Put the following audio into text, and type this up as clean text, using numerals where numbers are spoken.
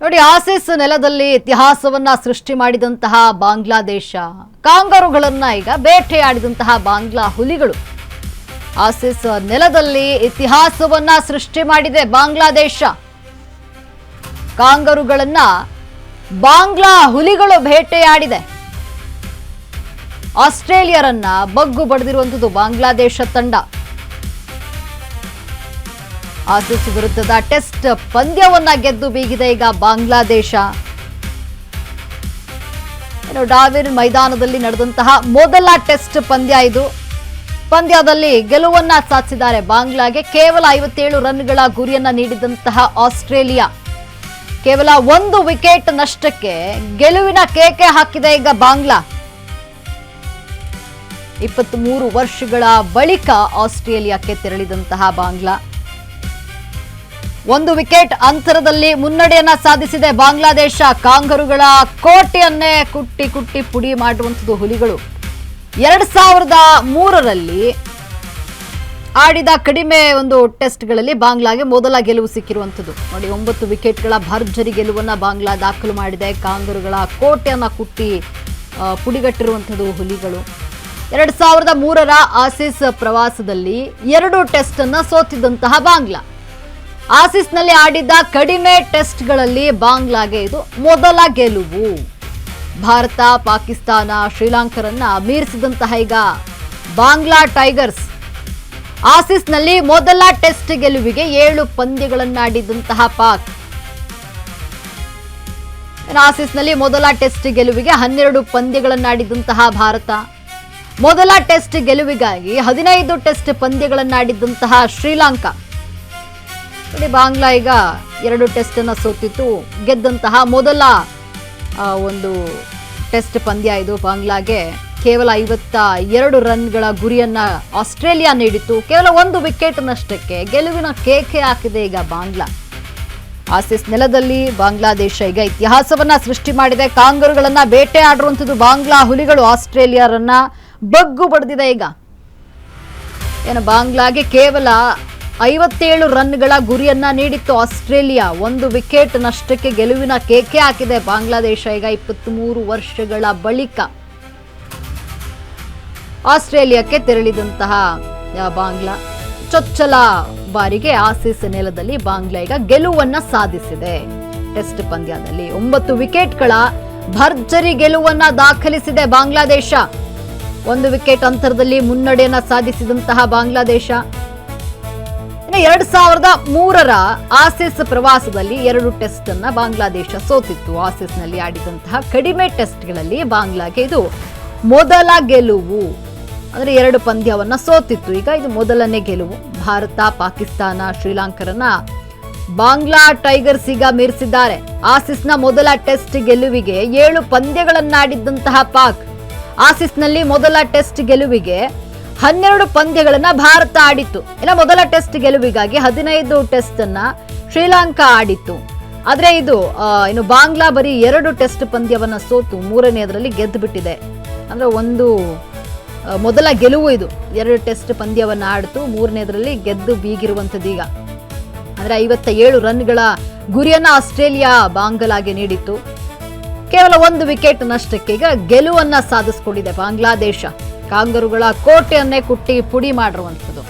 ನೋಡಿ, ಆಸೀಸ್ ನೆಲದಲ್ಲಿ ಇತಿಹಾಸವನ್ನ ಸೃಷ್ಟಿ ಮಾಡಿದಂತಹ ಬಾಂಗ್ಲಾದೇಶ ಕಾಂಗರುಗಳನ್ನ ಈಗ ಬೇಟೆಯಾಡಿದಂತಹ ಬಾಂಗ್ಲಾ ಹುಲಿಗಳು. ಆಸೀಸ್ ನೆಲದಲ್ಲಿ ಇತಿಹಾಸವನ್ನ ಸೃಷ್ಟಿ ಮಾಡಿದೆ ಬಾಂಗ್ಲಾದೇಶ. ಕಾಂಗರುಗಳನ್ನ ಬಾಂಗ್ಲಾ ಹುಲಿಗಳು ಬೇಟೆಯಾಡಿದೆ. ಆಸ್ಟ್ರೇಲಿಯರನ್ನ ಬಗ್ಗು ಬಡಿದಿರುವಂತದ್ದು ಬಾಂಗ್ಲಾದೇಶ ತಂಡ. ಆಸೀಸ್ ವಿರುದ್ಧದ ಟೆಸ್ಟ್ ಪಂದ್ಯವನ್ನ ಗೆದ್ದು ಬೀಗಿದೆ ಈಗ ಬಾಂಗ್ಲಾದೇಶ. ಡಾರ್ವಿನ್ ಮೈದಾನದಲ್ಲಿ ನಡೆದಂತಹ ಮೊದಲ ಟೆಸ್ಟ್ ಪಂದ್ಯ ಇದು. ಪಂದ್ಯದಲ್ಲಿ ಗೆಲುವನ್ನ ಸಾಧಿಸಿದ್ದಾರೆ ಬಾಂಗ್ಲಾಗೆ. ಕೇವಲ 57 ರನ್ಗಳ ಗುರಿಯನ್ನ ನೀಡಿದಂತಹ ಆಸ್ಟ್ರೇಲಿಯಾ ಕೇವಲ 1 ವಿಕೆಟ್ ನಷ್ಟಕ್ಕೆ ಗೆಲುವಿನ ಕೇಕೆ ಹಾಕಿದೆ ಈಗ ಬಾಂಗ್ಲಾ. 23 ವರ್ಷಗಳ ಬಳಿಕ ಆಸ್ಟ್ರೇಲಿಯಾಕ್ಕೆ ತೆರಳಿದಂತಹ ಬಾಂಗ್ಲಾ 1 ವಿಕೆಟ್ ಅಂತರದಲ್ಲಿ ಮುನ್ನಡೆಯನ್ನ ಸಾಧಿಸಿದೆ ಬಾಂಗ್ಲಾದೇಶ. ಕಾಂಗರುಗಳ ಕೋಟೆಯನ್ನೇ ಕುಟ್ಟಿ ಕುಟ್ಟಿ ಪುಡಿ ಮಾಡುವಂಥದ್ದು ಹುಲಿಗಳು. 2003ರಲ್ಲಿ ಆಡಿದ ಕಡಿಮೆ ಒಂದು ಟೆಸ್ಟ್ಗಳಲ್ಲಿ ಬಾಂಗ್ಲಾಗೆ ಮೊದಲ ಗೆಲುವು ಸಿಕ್ಕಿರುವಂಥದ್ದು. ನೋಡಿ, 9 ವಿಕೆಟ್ಗಳ ಭರ್ಜರಿ ಗೆಲುವನ್ನ ಬಾಂಗ್ಲಾ ದಾಖಲು ಮಾಡಿದೆ. ಕಾಂಗರುಗಳ ಕೋಟೆಯನ್ನ ಕುಟ್ಟಿ ಪುಡಿಗಟ್ಟಿರುವಂಥದ್ದು ಹುಲಿಗಳು. 2003ರ ಆಸೀಸ್ ಪ್ರವಾಸದಲ್ಲಿ 2 ಟೆಸ್ಟ್ ಅನ್ನ ಸೋತಿದ್ದಂತಹ ಬಾಂಗ್ಲಾ. ಆಸೀಸ್ನಲ್ಲಿ ಆಡಿದ್ದ ಕಡಿಮೆ ಟೆಸ್ಟ್ಗಳಲ್ಲಿ ಬಾಂಗ್ಲಾಗೆ ಇದು ಮೊದಲ ಗೆಲುವು. ಭಾರತ, ಪಾಕಿಸ್ತಾನ, ಶ್ರೀಲಂಕಾರನ್ನ ಮೀರಿಸಿದಂತಹ ಈಗ ಬಾಂಗ್ಲಾ ಟೈಗರ್ಸ್ ಆಸೀಸ್ನಲ್ಲಿ ಮೊದಲ ಟೆಸ್ಟ್ ಗೆಲುವಿಗೆ 7 ಪಂದ್ಯಗಳನ್ನಾಡಿದಂತಹ ಪಾಕ್. ಆಸೀಸ್ನಲ್ಲಿ ಮೊದಲ ಟೆಸ್ಟ್ ಗೆಲುವಿಗೆ 12 ಪಂದ್ಯಗಳನ್ನಾಡಿದಂತಹ ಭಾರತ. ಮೊದಲ ಟೆಸ್ಟ್ ಗೆಲುವಿಗಾಗಿ 15 ಟೆಸ್ಟ್ ಪಂದ್ಯಗಳನ್ನಾಡಿದಂತಹ ಶ್ರೀಲಂಕಾ. ಬಾಂಗ್ಲಾ ಈಗ 2 ಟೆಸ್ಟ್ ಅನ್ನ ಸೋತಿತ್ತು. ಗೆದ್ದಂತಹ ಮೊದಲ ಒಂದು ಟೆಸ್ಟ್ ಪಂದ್ಯ ಇದು ಬಾಂಗ್ಲಾಗೆ. ಕೇವಲ 52 ರನ್ಗಳ ಗುರಿಯನ್ನ ಆಸ್ಟ್ರೇಲಿಯಾ ನೀಡಿತ್ತು. ಕೇವಲ 1 ವಿಕೆಟ್ ನಷ್ಟಕ್ಕೆ ಗೆಲುವಿನ ಕೇಕೆ ಹಾಕಿದೆ ಈಗ ಬಾಂಗ್ಲಾ. ಆಸೀಸ್ ನೆಲದಲ್ಲಿ ಬಾಂಗ್ಲಾದೇಶ ಈಗ ಇತಿಹಾಸವನ್ನ ಸೃಷ್ಟಿ ಮಾಡಿದೆ. ಕಾಂಗರುಗಳನ್ನ ಬೇಟೆ ಆಡಿರುವಂಥದ್ದು ಬಾಂಗ್ಲಾ ಹುಲಿಗಳು ಆಸ್ಟ್ರೇಲಿಯಾರನ್ನ ಬಗ್ಗು ಬಡಿದಿದೆ ಈಗ. ಬಾಂಗ್ಲಾಗೆ ಕೇವಲ 57 ರನ್ಗಳ ಗುರಿಯನ್ನ ನೀಡಿತ್ತು ಆಸ್ಟ್ರೇಲಿಯಾ. 1 ವಿಕೆಟ್ ನಷ್ಟಕ್ಕೆ ಗೆಲುವಿನ ಕೇಕೆ ಹಾಕಿದೆ ಬಾಂಗ್ಲಾದೇಶ ಈಗ 23 ವರ್ಷಗಳ ಬಳಿಕ ಆಸ್ಟ್ರೇಲಿಯಾಕ್ಕೆ ತೆರಳಿದಂತಹ ಬಾಂಗ್ಲಾ ಚೊಚ್ಚಲ ಬಾರಿಗೆ ಆಸೀಸ್ ನೆಲದಲ್ಲಿ ಬಾಂಗ್ಲಾ ಈಗ ಗೆಲುವನ್ನ ಸಾಧಿಸಿದೆ. ಟೆಸ್ಟ್ ಪಂದ್ಯದಲ್ಲಿ 9 ವಿಕೆಟ್ಗಳ ಭರ್ಜರಿ ಗೆಲುವನ್ನ ದಾಖಲಿಸಿದೆ ಬಾಂಗ್ಲಾದೇಶ. 1 ವಿಕೆಟ್ ಅಂತರದಲ್ಲಿ ಮುನ್ನಡೆಯನ್ನ ಸಾಧಿಸಿದಂತಹ ಬಾಂಗ್ಲಾದೇಶ 2003ರ ಆಸೀಸ್ ಪ್ರವಾಸದಲ್ಲಿ 2 ಟೆಸ್ಟ್ ಅನ್ನ ಬಾಂಗ್ಲಾದೇಶ ಸೋತಿತ್ತು. ಆಸೀಸ್ನಲ್ಲಿ ಆಡಿದಂತಹ ಕಡಿಮೆ ಟೆಸ್ಟ್ಗಳಲ್ಲಿ ಬಾಂಗ್ಲಾಗೆ ಇದು ಮೊದಲ ಗೆಲುವು. ಅಂದ್ರೆ 2 ಪಂದ್ಯವನ್ನ ಸೋತಿತ್ತು. ಈಗ ಇದು ಮೊದಲನೇ ಗೆಲುವು. ಭಾರತ, ಪಾಕಿಸ್ತಾನ, ಶ್ರೀಲಂಕಾರನ್ನ ಬಾಂಗ್ಲಾ ಟೈಗರ್ಸ್ ಈಗ ಮೀರಿಸಿದ್ದಾರೆ. ಆಸೀಸ್ನ ಮೊದಲ ಟೆಸ್ಟ್ ಗೆಲುವಿಗೆ 7 ಪಂದ್ಯಗಳನ್ನಾಡಿದ್ದಂತಹ ಪಾಕ್. ಆಸೀಸ್ನಲ್ಲಿ ಮೊದಲ ಟೆಸ್ಟ್ ಗೆಲುವಿಗೆ 12 ಪಂದ್ಯಗಳನ್ನ ಭಾರತ ಆಡಿತ್ತು. ಮೊದಲ ಟೆಸ್ಟ್ ಗೆಲುವಿಗಾಗಿ 15 ಟೆಸ್ಟ್ ಅನ್ನ ಶ್ರೀಲಂಕಾ ಆಡಿತ್ತು. ಆದ್ರೆ ಇದು ಬಾಂಗ್ಲಾ ಬರೀ 2 ಟೆಸ್ಟ್ ಪಂದ್ಯವನ್ನ ಸೋತು 3ನೇದರಲ್ಲಿ ಗೆದ್ದು ಬಿಟ್ಟಿದೆ. ಅಂದ್ರೆ ಒಂದು ಮೊದಲ ಗೆಲುವು ಇದು. 2 ಟೆಸ್ಟ್ ಪಂದ್ಯವನ್ನ ಆಡಿತು, 3ನೇದರಲ್ಲಿ ಗೆದ್ದು ಬೀಗಿರುವಂತದ್ದು ಈಗ. ಅಂದ್ರೆ 57 ರನ್ಗಳ ಗುರಿಯನ್ನ ಆಸ್ಟ್ರೇಲಿಯಾ ಬಾಂಗ್ಲಾಗೆ ನೀಡಿತ್ತು. ಕೇವಲ 1 ವಿಕೆಟ್ ನಷ್ಟಕ್ಕೆ ಈಗ ಗೆಲುವನ್ನ ಸಾಧಿಸಿಕೊಂಡಿದೆ ಬಾಂಗ್ಲಾದೇಶ. ಕಾಂಗರುಗಳ ಕೋಟೆಯನ್ನೇ ಕುಟ್ಟಿ ಪುಡಿ ಮಾಡಿರುವಂಥದ್ದು.